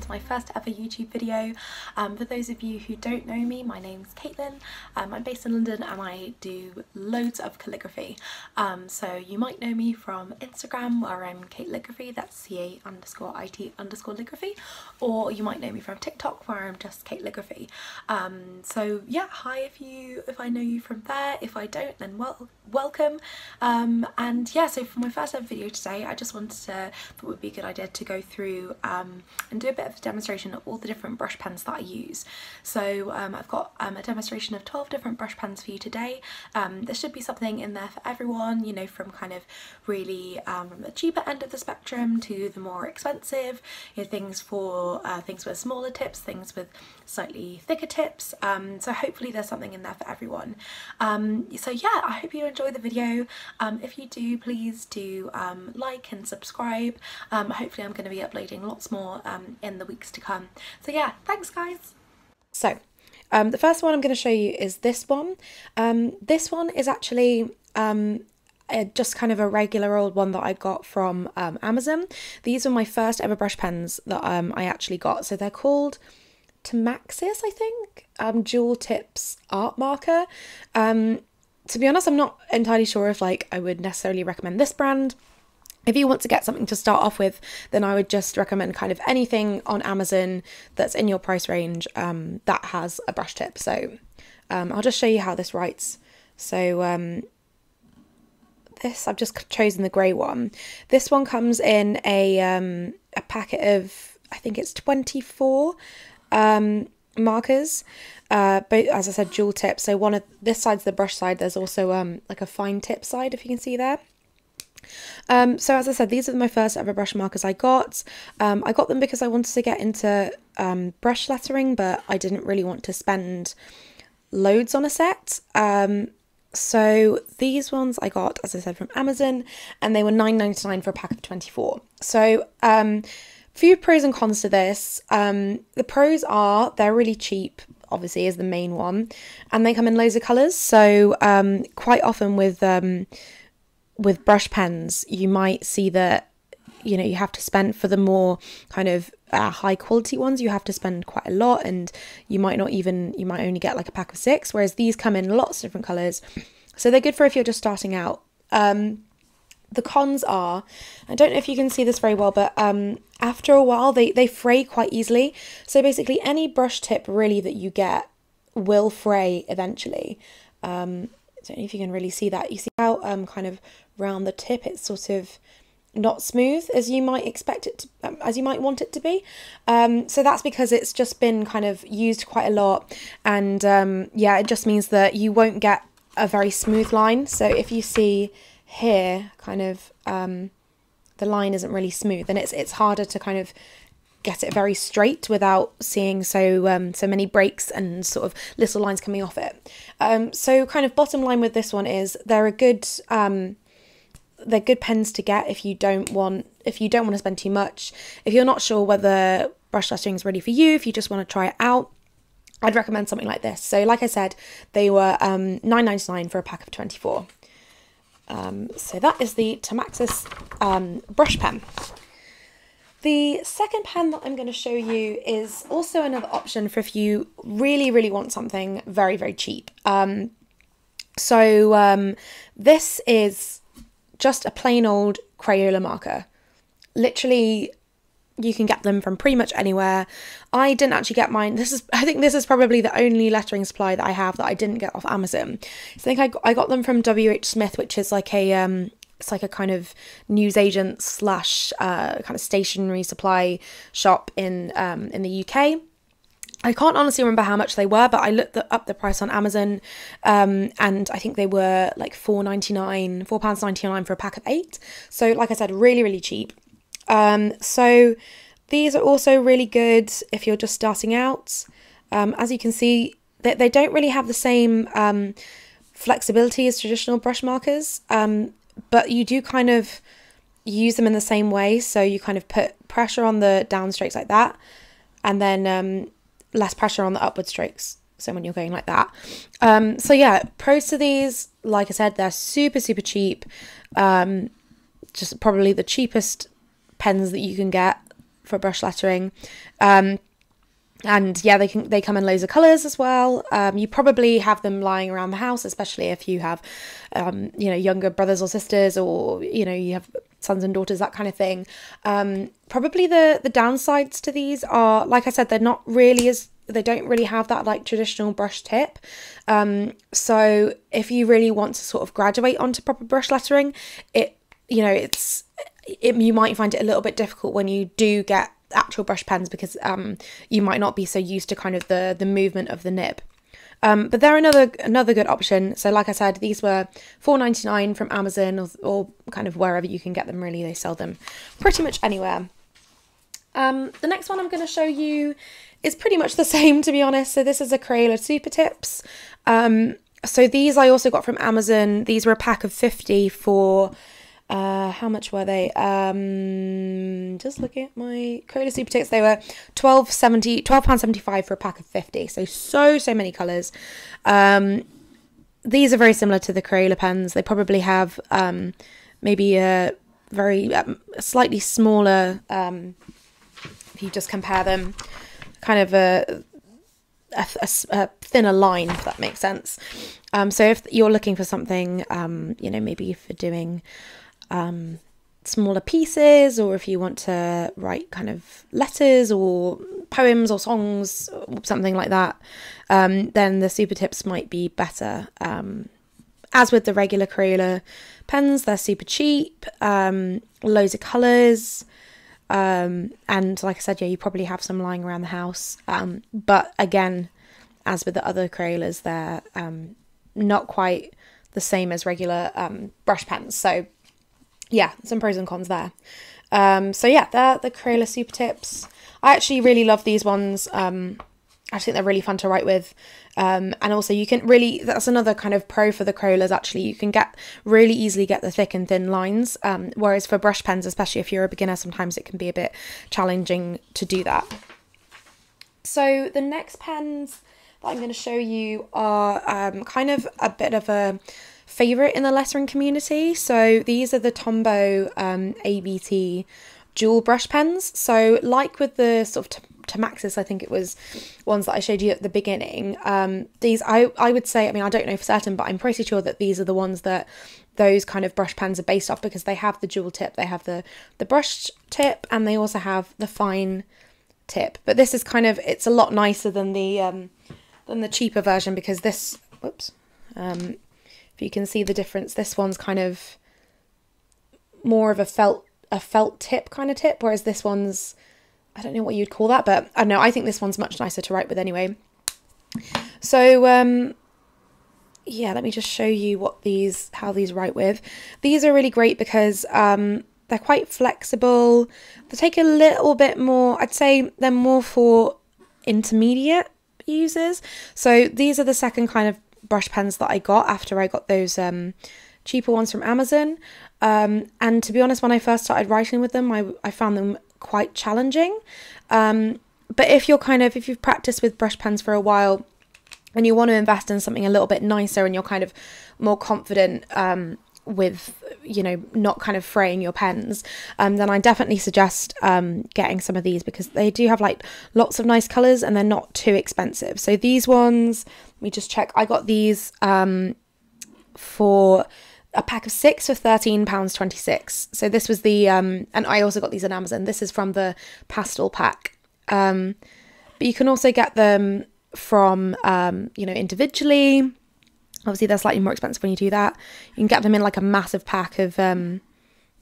to my first ever YouTube video. For those of you who don't know me, my name's Caitlin. I'm based in London and I do loads of calligraphy. So you might know me from Instagram where I'm Caitlography, that's CA_IT_ligraphy, or you might know me from TikTok where I'm just Caitlography. So yeah, hi if I know you from there. If I don't, then welcome. And yeah, so for my first ever video today, I just wanted to, thought it would be a good idea to go through and do a bit of a demonstration of all the different brush pens that I use. So I've got a demonstration of 12 different brush pens for you today. There should be something in there for everyone, you know, from kind of really from the cheaper end of the spectrum to the more expensive, you know, things with smaller tips, things with slightly thicker tips. So hopefully there's something in there for everyone. So yeah, I hope you enjoy the video. If you do, please do like and subscribe. Hopefully I'm going to be uploading lots more in the weeks to come. So yeah, thanks guys. So the first one I'm going to show you is this one. This one is actually just kind of a regular old one that I got from Amazon. These are my first ever brush pens that I actually got. So they're called Maxius, I think, Dual Tips Art Marker. To be honest, I'm not entirely sure if I would necessarily recommend this brand. If you want to get something to start off with, then I would just recommend kind of anything on Amazon that's in your price range that has a brush tip. So I'll just show you how this writes. So this, I've just chosen the grey one. This one comes in a packet of, I think it's 24 markers, but as I said, dual tip. So one of this side's the brush side. There's also like a fine tip side, if you can see there. So as I said, these are my first ever brush markers I got. I got them because I wanted to get into brush lettering, but I didn't really want to spend loads on a set. So these ones I got, as I said, from Amazon, and they were $9.99 for a pack of 24. So few pros and cons to this. The pros are they're really cheap, obviously, is the main one, and they come in loads of colours. So quite often with brush pens, you might see that, you know, you have to spend for the more kind of high quality ones, you have to spend quite a lot, and you might only get like a pack of 6, whereas these come in lots of different colours. So they're good for if you're just starting out. The cons are, I don't know if you can see this very well, but after a while they fray quite easily. So basically any brush tip really that you get will fray eventually. I don't know if you can really see that. You see how kind of round the tip it's sort of not smooth as you might expect it to, as you might want it to be. So that's because it's just been kind of used quite a lot, and yeah, it just means that you won't get a very smooth line. So if you see here, kind of the line isn't really smooth, and it's harder to kind of get it very straight without seeing so many breaks and sort of little lines coming off it. So kind of bottom line with this one is they're good pens to get if you don't want to spend too much. If you're not sure whether brush lettering is ready for you, if you just want to try it out, I'd recommend something like this. So like I said, they were $9.99 for a pack of 24. So that is the Maxius brush pen. The second pen that I'm going to show you is also another option for if you really, really want something very, very cheap. This is just a plain old Crayola marker. Literally, you can get them from pretty much anywhere. I didn't actually get mine. I think this is probably the only lettering supply that I have that I didn't get off Amazon. So I think I got them from WH Smith, which is like a it's like a kind of newsagent slash kind of stationery supply shop in the UK. I can't honestly remember how much they were, but I looked up the price on Amazon, and I think they were like £4.99 for a pack of 8. So like I said, really, really cheap. So these are also really good if you're just starting out. As you can see, they don't really have the same flexibility as traditional brush markers, but you do kind of use them in the same way. So you kind of put pressure on the down strokes like that, and then less pressure on the upward strokes. So when you're going like that. So yeah, pros to these, like I said, they're super, super cheap. Just probably the cheapest pens that you can get. for brush lettering. And yeah, they come in loads of colours as well. You probably have them lying around the house, especially if you have, you know, younger brothers or sisters, or, you know, you have sons and daughters, that kind of thing. Probably the downsides to these are, like I said, they're not really they don't really have that like traditional brush tip. So if you really want to sort of graduate onto proper brush lettering, you might find it a little bit difficult when you do get actual brush pens, because you might not be so used to kind of the movement of the nib. But they're another good option. So like I said, these were $4.99 from Amazon, or kind of wherever you can get them, really. They sell them pretty much anywhere. The next one I'm going to show you is pretty much the same, to be honest. So this is a Crayola Supertips. So these I also got from Amazon. These were a pack of 50 for how much were they? Just looking at my Crayola Supertips, they were £12.75 for a pack of 50. So many colours. These are very similar to the Crayola pens. They probably have maybe a very slightly smaller, if you just compare them, kind of a thinner line, if that makes sense. So if you're looking for something, you know, maybe for doing smaller pieces, or if you want to write kind of letters or poems or songs or something like that, then the Supertips might be better. As with the regular Crayola pens, they're super cheap, loads of colours, and like I said, yeah, you probably have some lying around the house, but again, as with the other Crayolas, they're not quite the same as regular brush pens. So yeah, some pros and cons there. So yeah, they're the Crayola Supertips. I actually really love these ones. I think they're really fun to write with. And also you can really, that's another kind of pro for the Crayolas actually, you can really easily get the thick and thin lines. Whereas for brush pens, especially if you're a beginner, sometimes it can be a bit challenging to do that. So the next pens that I'm going to show you are kind of a bit of a favourite in the lettering community. So these are the Tombow ABC Dual brush pens. So like with the sort of Maxius, I think it was ones that I showed you at the beginning. These I would say, I mean, I don't know for certain, but I'm pretty sure that these are the ones that those kind of brush pens are based off, because they have the dual tip, they have the brushed tip, and they also have the fine tip. But this is kind of, it's a lot nicer than the cheaper version, because this, whoops, if you can see the difference, this one's kind of more of a felt tip kind of tip, whereas this one's, I don't know what you'd call that, but I don't know, I think this one's much nicer to write with anyway. So yeah, let me just show you how these write with. These are really great because they're quite flexible. They take a little bit more, I'd say they're more for intermediate users. So these are the second kind of brush pens that I got after I got those cheaper ones from Amazon. And to be honest, when I first started writing with them, I found them quite challenging. But if you've practiced with brush pens for a while and you want to invest in something a little bit nicer, and you're kind of more confident with, you know, not kind of fraying your pens, then I definitely suggest getting some of these, because they do have like lots of nice colours and they're not too expensive. So these ones, let me just check, I got these for a pack of 6 for £13.26. So this was the and I also got these on Amazon. This is from the pastel pack, but you can also get them from you know, individually. Obviously they're slightly more expensive when you do that. You can get them in like a massive pack of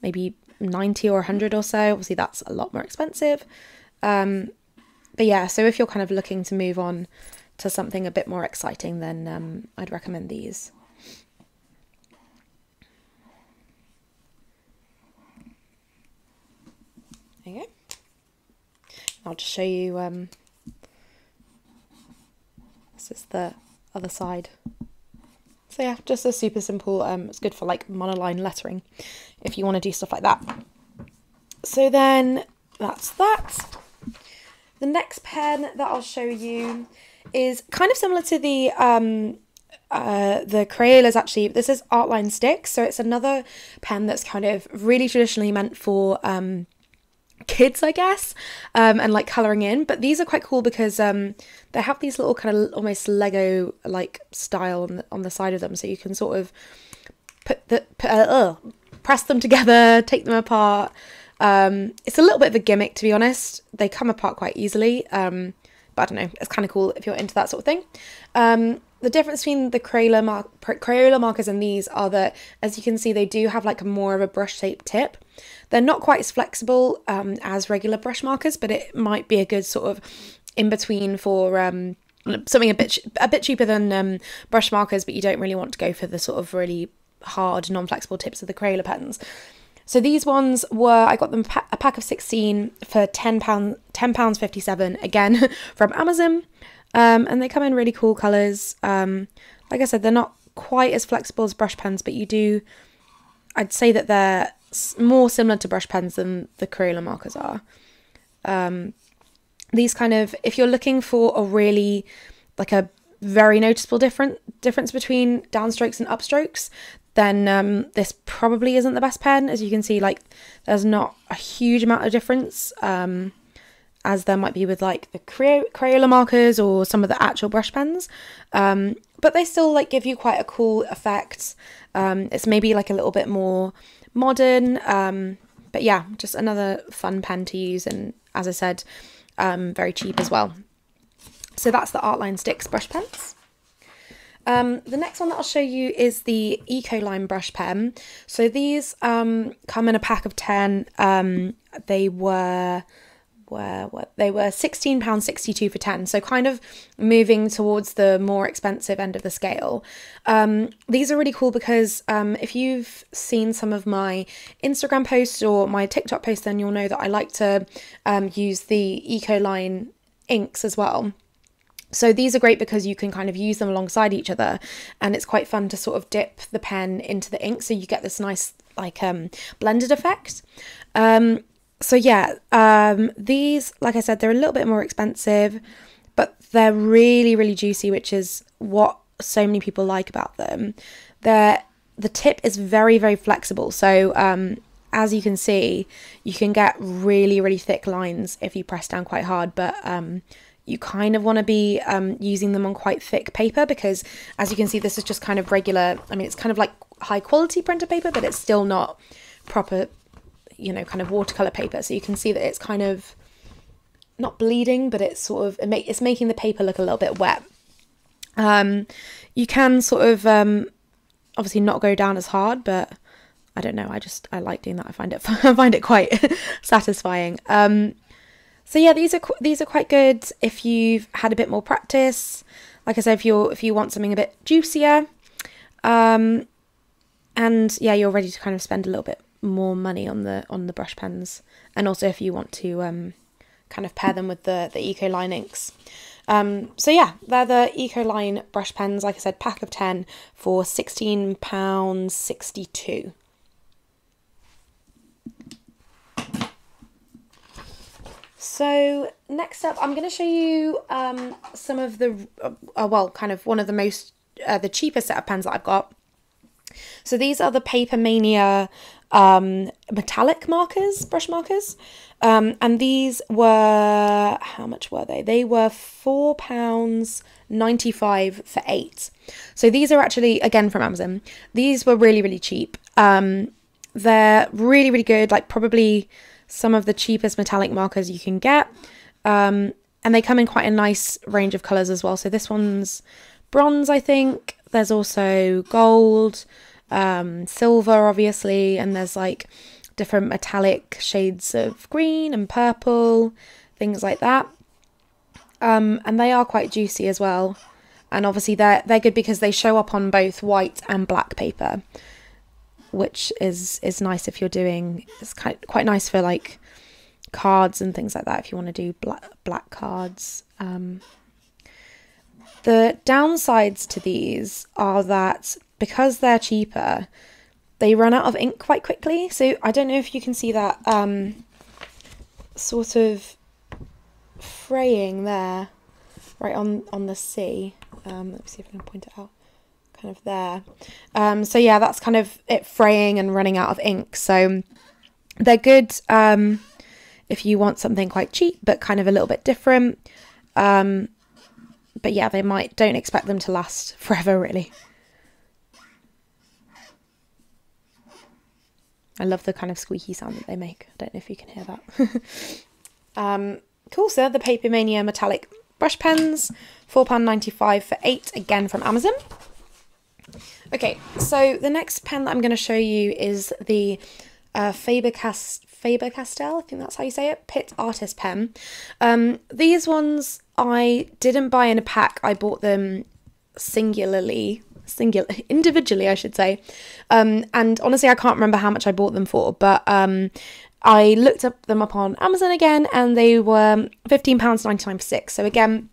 maybe 90 or 100 or so. Obviously that's a lot more expensive, but yeah, so if you're kind of looking to move on to something a bit more exciting, then I'd recommend these. There you go. I'll just show you, this is the other side. So yeah, just a super simple, it's good for like monoline lettering if you want to do stuff like that. So then that's that. The next pen that I'll show you is kind of similar to the Crayolas actually. This is Artline Sticks, so it's another pen that's kind of really traditionally meant for kids, I guess, and like colouring in. But these are quite cool because they have these little kind of almost Lego like style on the side of them, so you can sort of press them together, take them apart. It's a little bit of a gimmick, to be honest. They come apart quite easily, but I don't know, it's kind of cool if you're into that sort of thing. The difference between the Crayola markers and these are that, as you can see, they do have like more of a brush shaped tip. They're not quite as flexible as regular brush markers, but it might be a good sort of in between for something a bit cheaper than brush markers, but you don't really want to go for the sort of really hard non-flexible tips of the Crayola pens. So these ones were, I got them a pack of 16 for £10.57, again from Amazon. And they come in really cool colours. Like I said, they're not quite as flexible as brush pens, but I'd say that they're more similar to brush pens than the Crayola markers are. These kind of, if you're looking for a really, like a very noticeable difference between downstrokes and upstrokes, then this probably isn't the best pen. As you can see, like there's not a huge amount of difference, as there might be with like the Crayola markers or some of the actual brush pens, but they still like give you quite a cool effect. It's maybe like a little bit more modern, but yeah, just another fun pen to use, and as I said, very cheap as well. So that's the Artline Sticks brush pens. The next one that I'll show you is the Ecoline Brush Pen. So these come in a pack of 10. They were £16.62 for 10, so kind of moving towards the more expensive end of the scale. These are really cool because if you've seen some of my Instagram posts or my TikTok posts, then you'll know that I like to use the Ecoline inks as well. So these are great because you can kind of use them alongside each other, and it's quite fun to sort of dip the pen into the ink, so you get this nice like blended effect. So yeah, these, like I said, they're a little bit more expensive, but they're really, really juicy, which is what so many people like about them. The tip is very, very flexible. So as you can see, you can get really, really thick lines if you press down quite hard, but you kind of want to be using them on quite thick paper, because as you can see, this is just kind of regular, I mean, it's kind of like high quality printer paper, but it's still not proper, you know, kind of watercolor paper. So you can see that it's kind of not bleeding, but it's sort of, it's making the paper look a little bit wet. You can sort of obviously not go down as hard, but I don't know, I like doing that. I find it quite satisfying. So yeah, these are quite good if you've had a bit more practice. Like I said, if you want something a bit juicier, and yeah, you're ready to kind of spend a little bit more money on the brush pens, and also if you want to kind of pair them with the Ecoline inks. So yeah, they're the Ecoline brush pens. Like I said, pack of 10 for £16.62. So next up, I'm going to show you some of the, well, kind of one of the most, the cheapest set of pens that I've got. So these are the Papermania metallic markers, brush markers. And these were, how much were they? They were £4.95 for 8. So these are actually, again, from Amazon. These were really, really cheap. They're really, really good, like probably some of the cheapest metallic markers you can get, and they come in quite a nice range of colours as well. So this one's bronze, I think. There's also gold, silver, obviously, and there's like different metallic shades of green and purple, things like that. And they are quite juicy as well, and obviously they're good because they show up on both white and black paper, which is nice if you're doing, it's quite nice for like cards and things like that if you want to do black cards. The downsides to these are that because they're cheaper, they run out of ink quite quickly. So I don't know if you can see that sort of fraying there, right on the C. Let me see if I can point it out. Kind of there. So yeah, that's kind of it fraying and running out of ink. So they're good if you want something quite cheap but kind of a little bit different. But yeah, don't expect them to last forever, really. I love the kind of squeaky sound that they make. I don't know if you can hear that. Cool, so the Papermania metallic brush pens, £4.95 for 8, again from Amazon. Okay, so the next pen that I'm going to show you is the FaberCastell, I think that's how you say it, Pit Artist Pen. These ones I didn't buy in a pack, I bought them individually, I should say. And honestly, I can't remember how much I bought them for, but I looked them up on Amazon again, and they were £15.99 for 6. So again,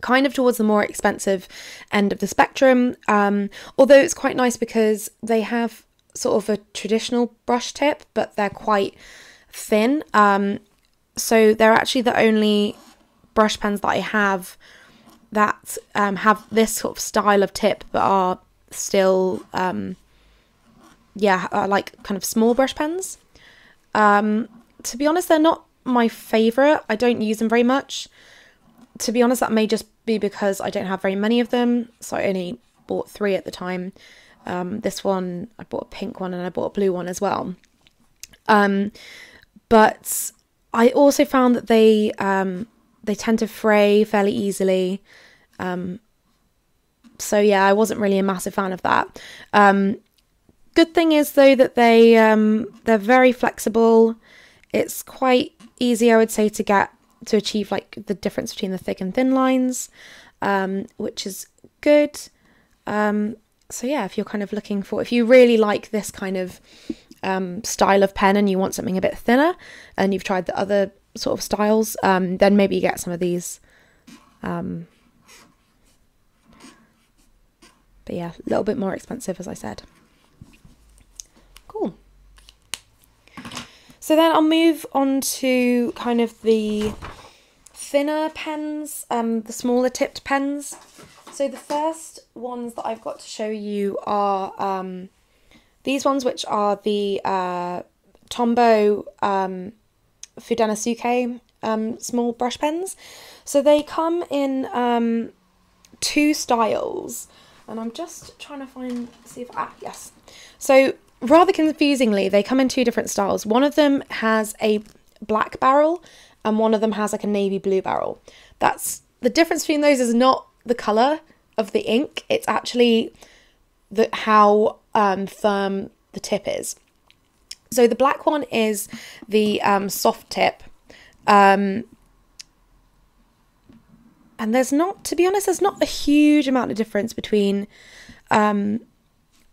kind of towards the more expensive end of the spectrum. Although it's quite nice because they have sort of a traditional brush tip, but they're quite thin. So they're actually the only brush pens that I have that have this sort of style of tip, but are still, like kind of small brush pens. To be honest, they're not my favourite. I don't use them very much. To be honest, that may just be because I don't have very many of them, so I only bought 3 at the time. This one, I bought a pink one, and I bought a blue one as well. But I also found that they tend to fray fairly easily. So yeah, I wasn't really a massive fan of that. Good thing is though that they're very flexible. It's quite easy, I would say, to achieve like the difference between the thick and thin lines, which is good. So yeah, if you're kind of if you really like this kind of style of pen and you want something a bit thinner, and you've tried the other sort of styles, then maybe get some of these. But yeah, a little bit more expensive, as I said. Cool. So then I'll move on to kind of the thinner pens, the smaller tipped pens. So the first ones that I've got to show you are these ones, which are the Tombow Food small brush pens. So they come in 2 styles, and I'm just trying to yes. So rather confusingly, they come in 2 different styles. One of them has a black barrel, and one of them has like a navy blue barrel. That's the difference between those is not the colour of the ink, it's actually how firm the tip is. So the black one is the soft tip, and there's not, to be honest, there's not a huge amount of difference between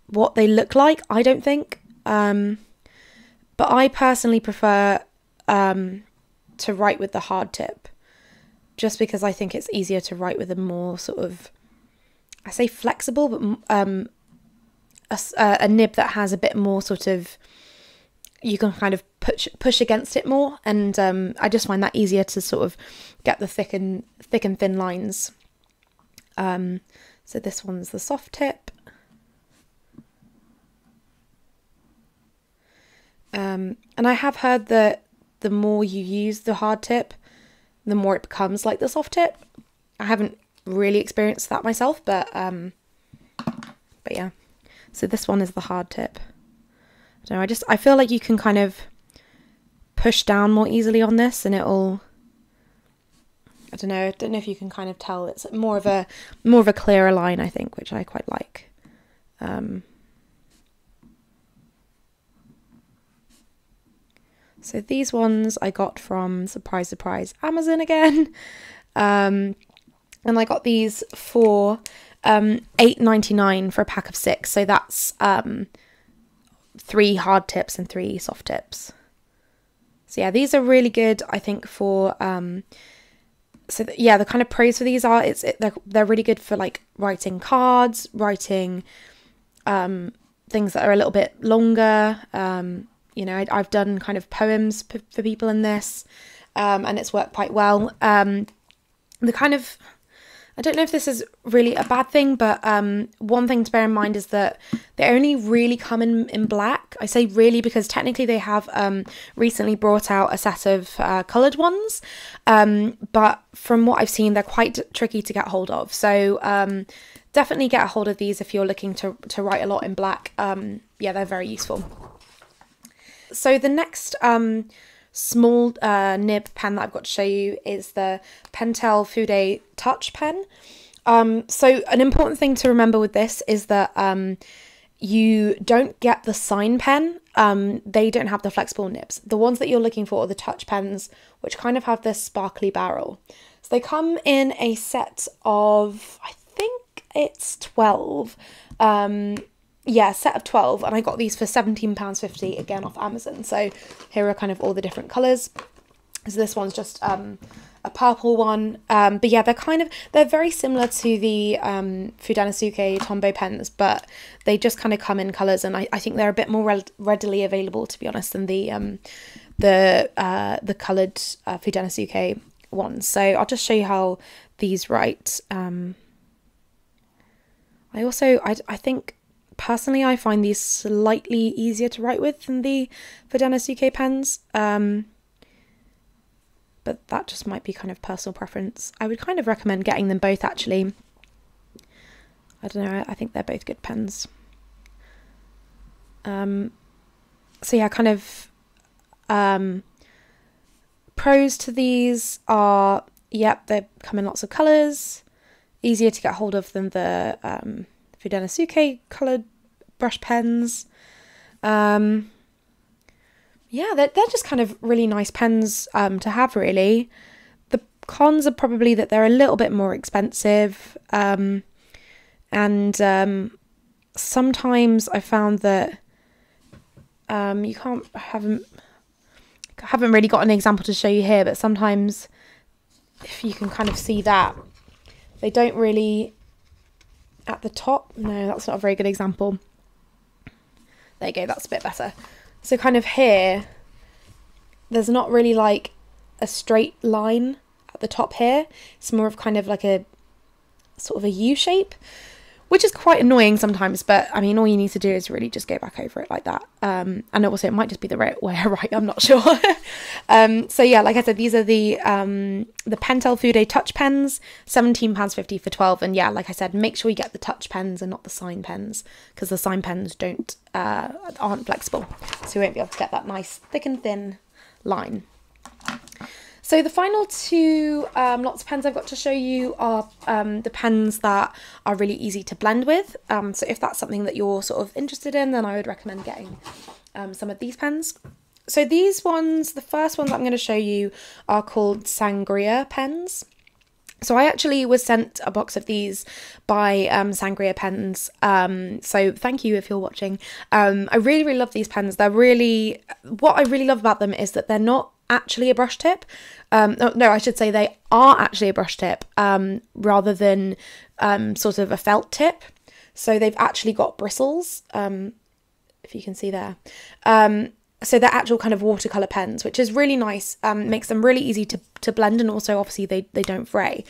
what they look like, I don't think. But I personally prefer to write with the hard tip, just because I think it's easier to write with a more sort of, I say flexible, but a nib that has a bit more sort of, you can kind of push against it more, and I just find that easier to sort of get the thick and thin lines. So this one's the soft tip. And I have heard that the more you use the hard tip, the more it becomes like the soft tip. I haven't really experienced that myself, but yeah. So this one is the hard tip. I don't know, I feel like you can kind of push down more easily on this, and it'll, I don't know if you can kind of tell, it's more of a clearer line, I think, which I quite like. So these ones I got from, surprise, surprise, Amazon again. And I got these for $8.99 for a pack of 6. So that's 3 hard tips and 3 soft tips. So yeah, these are really good, I think, for the kind of pros for these are they're really good for like writing cards, writing things that are a little bit longer. You know, I've done kind of poems for people in this, and it's worked quite well. The kind of, I don't know if this is really a bad thing, but one thing to bear in mind is that they only really come in black. I say really because technically they have recently brought out a set of coloured ones, but from what I've seen, they're quite tricky to get hold of. So definitely get a hold of these if you're looking to write a lot in black. Yeah, they're very useful. So the next small nib pen that I've got to show you is the Pentel Food Touch Pen. So an important thing to remember with this is that you don't get the sign pen. They don't have the flexible nibs. The ones that you're looking for are the touch pens, which kind of have this sparkly barrel. So they come in a set of, I think it's 12. Yeah, set of 12, and I got these for £17.50 again off Amazon. So here are kind of all the different colours. So this one's just a purple one, but yeah, they're very similar to the Fudanasuke Tombow pens, but they just kind of come in colours, and I think they're a bit more readily available, to be honest, than the coloured Fudanasuke ones. So I'll just show you how these write. I think personally I find these slightly easier to write with than the Fudanasuke pens, but that just might be kind of personal preference. I would kind of recommend getting them both, actually. I don't know, I think they're both good pens. So yeah, kind of pros to these are, yep, they come in lots of colours, easier to get hold of than the Fudanasuke coloured brush pens. Yeah, they're just kind of really nice pens to have, really. The cons are probably that they're a little bit more expensive, and sometimes I found that I haven't really got an example to show you here, but sometimes, if you can kind of see that, they don't really, at the top, no, that's not a very good example. There you go, that's a bit better. So kind of here, there's not really like a straight line at the top here. It's more of kind of like a sort of a U shape, which is quite annoying sometimes, but I mean, all you need to do is really just go back over it like that. And also it might just be the right way, right? I'm not sure. So yeah, like I said, these are the Pentel Food Touch Pens, £17.50 for 12. And yeah, like I said, make sure you get the touch pens and not the sign pens, because the sign pens aren't flexible. So you won't be able to get that nice thick and thin line. So the final two lots of pens I've got to show you are the pens that are really easy to blend with. So if that's something that you're sort of interested in, then I would recommend getting some of these pens. So these ones, the first ones I'm going to show you are called Sangria Pens. So I actually was sent a box of these by Sangria Pens, so thank you if you're watching. I really, really love these pens. What I really love about them is that they're not actually a brush tip. No, I should say they are actually a brush tip, rather than sort of a felt tip. So they've actually got bristles, if you can see there. So they're actual kind of watercolour pens, which is really nice, makes them really easy to blend, and also obviously they don't fray.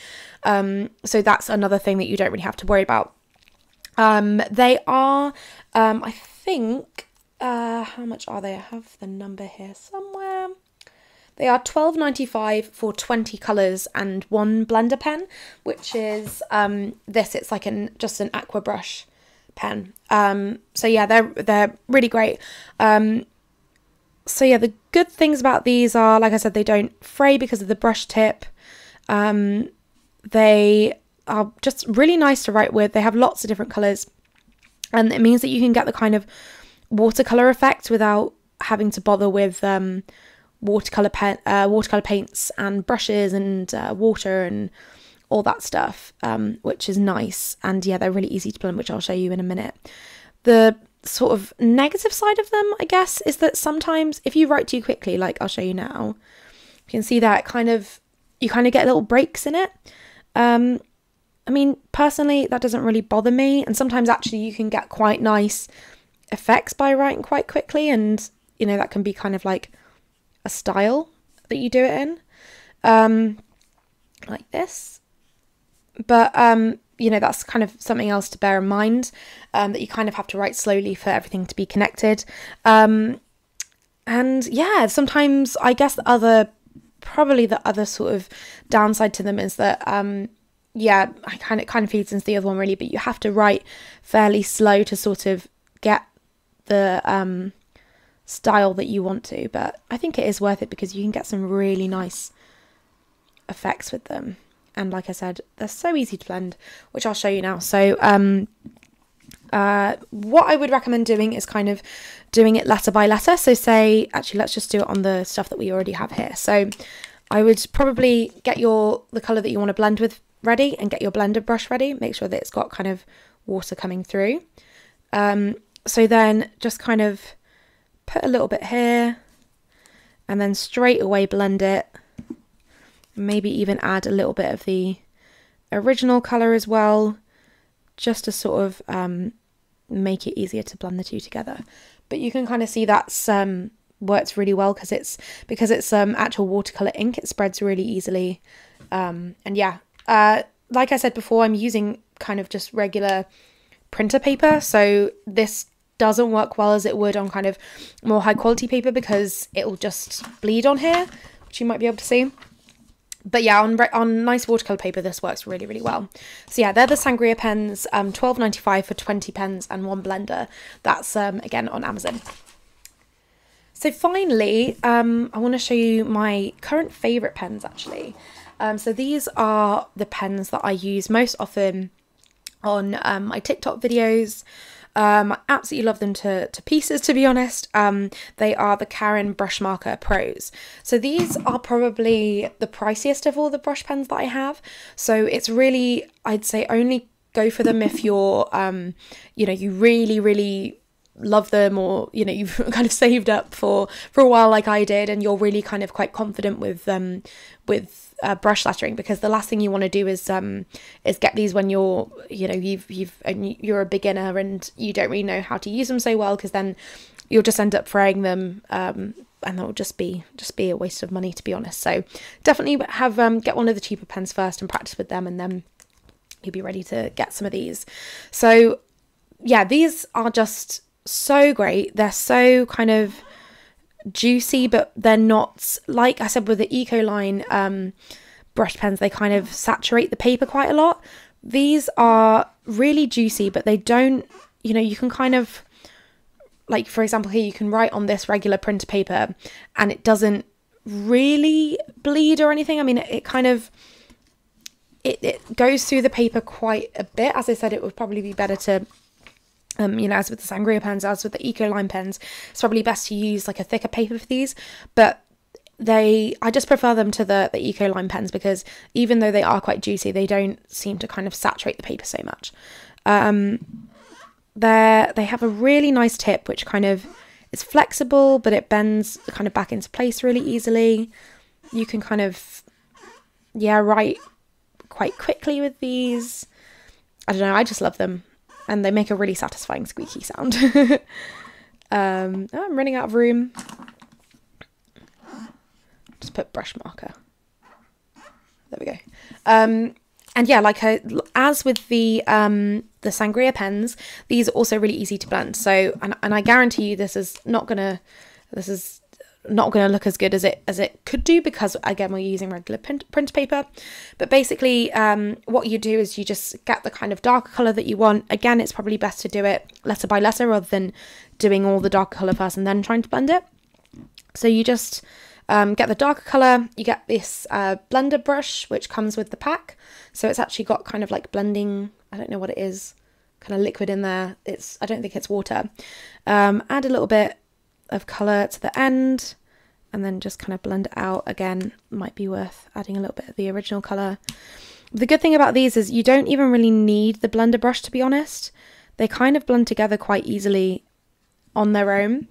So that's another thing that you don't really have to worry about. They are, I think, how much are they? I have the number here somewhere. They are £12.95 for 20 colours and one blender pen, which is this. It's like just an aqua brush pen. So yeah, they're really great. So yeah, the good things about these are, like I said, they don't fray because of the brush tip. They are just really nice to write with. They have lots of different colours, and it means that you can get the kind of watercolour effect without having to bother with watercolour paints and brushes and water and all that stuff, which is nice. And yeah, they're really easy to blend, which I'll show you in a minute. The sort of negative side of them, I guess, is that sometimes if you write too quickly, like I'll show you now, you can see that you kind of get little breaks in it. I mean, personally, that doesn't really bother me, and sometimes actually you can get quite nice effects by writing quite quickly, and you know, that can be kind of like a style that you do it in, like this. But you know, that's kind of something else to bear in mind, that you kind of have to write slowly for everything to be connected. And yeah, sometimes I guess probably the other sort of downside to them is that yeah, it kind of feeds into the other one really, but you have to write fairly slow to sort of get the style that you want to. But I think it is worth it because you can get some really nice effects with them. And like I said, they're so easy to blend, which I'll show you now. So what I would recommend doing is kind of doing it letter by letter. So say, actually, let's just do it on the stuff that we already have here. So I would probably get the colour that you want to blend with ready and get your blender brush ready. Make sure that it's got kind of water coming through. So then just kind of put a little bit here and then straight away blend it. Maybe even add a little bit of the original colour as well, just to sort of make it easier to blend the two together. But you can kind of see that's works really well because it's actual watercolour ink. It spreads really easily. And yeah, like I said before, I'm using kind of just regular printer paper, so this doesn't work well as it would on kind of more high quality paper because it will just bleed on here, which you might be able to see. But yeah, on nice watercolour paper, this works really, really well. So yeah, they're the Sangria pens, £12.95 for 20 pens and one blender. That's, again, on Amazon. So finally, I want to show you my current favourite pens, actually. So these are the pens that I use most often on my TikTok videos. I absolutely love them to pieces, to be honest. They are the Karin Brushmarker Pros. So these are probably the priciest of all the brush pens that I have. So it's really, I'd say, only go for them if you're, you know, you really, really love them, or, you know, you've kind of saved up for a while like I did, and you're really kind of quite confident with brush lettering, because the last thing you want to do is get these when you're, you know, you're a beginner and you don't really know how to use them so well, because then you'll just end up fraying them, and that will just be a waste of money, to be honest. So definitely get one of the cheaper pens first and practice with them, and then you'll be ready to get some of these. So yeah, these are just so great. They're so kind of juicy, but they're not, like I said with the Ecoline brush pens, they kind of saturate the paper quite a lot. These are really juicy, but they don't, you know, you can kind of, like for example here, you can write on this regular printer paper and it doesn't really bleed or anything. I mean, it kind of, it goes through the paper quite a bit. As I said, it would probably be better to, you know, as with the Sangria pens, as with the Ecoline pens, it's probably best to use like a thicker paper for these. But I just prefer them to the Ecoline pens, because even though they are quite juicy, they don't seem to kind of saturate the paper so much. They have a really nice tip, which kind of is flexible, but it bends kind of back into place really easily. You can kind of, yeah, write quite quickly with these. I don't know, I just love them. And they make a really satisfying squeaky sound. I'm running out of room. Just put brush marker. There we go. And yeah, like as with the Sangria pens, these are also really easy to blend. So, and I guarantee you this is not gonna look as good as it could do, because again, we're using regular print paper. But basically what you do is you just get the kind of darker colour that you want. Again, it's probably best to do it letter by letter rather than doing all the darker colour first and then trying to blend it. So you just get the darker colour, you get this blender brush which comes with the pack. So it's actually got kind of like blending, I don't know what it is, kind of liquid in there. I don't think it's water. Add a little bit of colour to the end and then just kind of blend it out. Again, might be worth adding a little bit of the original colour. The good thing about these is you don't even really need the blender brush, to be honest. They kind of blend together quite easily on their own.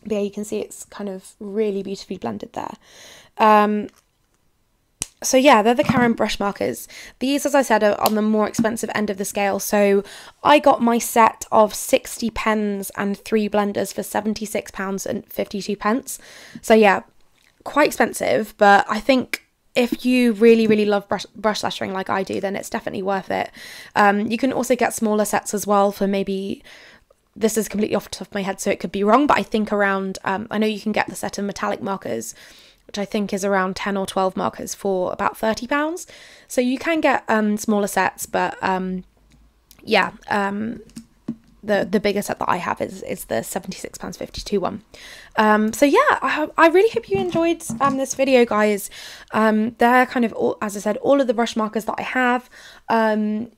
But yeah, you can see it's kind of really beautifully blended there. So yeah, they're the Karin brush markers. These, as I said, are on the more expensive end of the scale. So I got my set of 60 pens and 3 blenders for £76.52. So yeah, quite expensive, but I think if you really love brush lettering like I do, then it's definitely worth it. You can also get smaller sets as well for maybe, this is completely off the top of my head so it could be wrong, but I think around, I know you can get the set of metallic markers, which I think is around 10 or 12 markers for about £30. So you can get smaller sets, but yeah, the bigger set that I have is the £76.52 one. So yeah, I really hope you enjoyed this video, guys. They're kind of all, as I said, all of the brush markers that I have.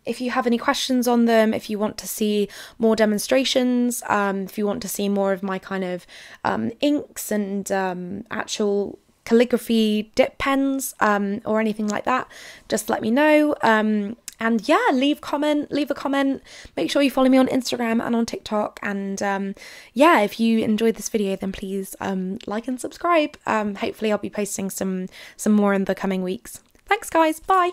If you have any questions on them, if you want to see more demonstrations, if you want to see more of my kind of inks and actual calligraphy dip pens, or anything like that, just let me know. And yeah, leave a comment, make sure you follow me on Instagram and on TikTok, and yeah, if you enjoyed this video, then please like and subscribe. Hopefully I'll be posting some more in the coming weeks. Thanks guys, bye!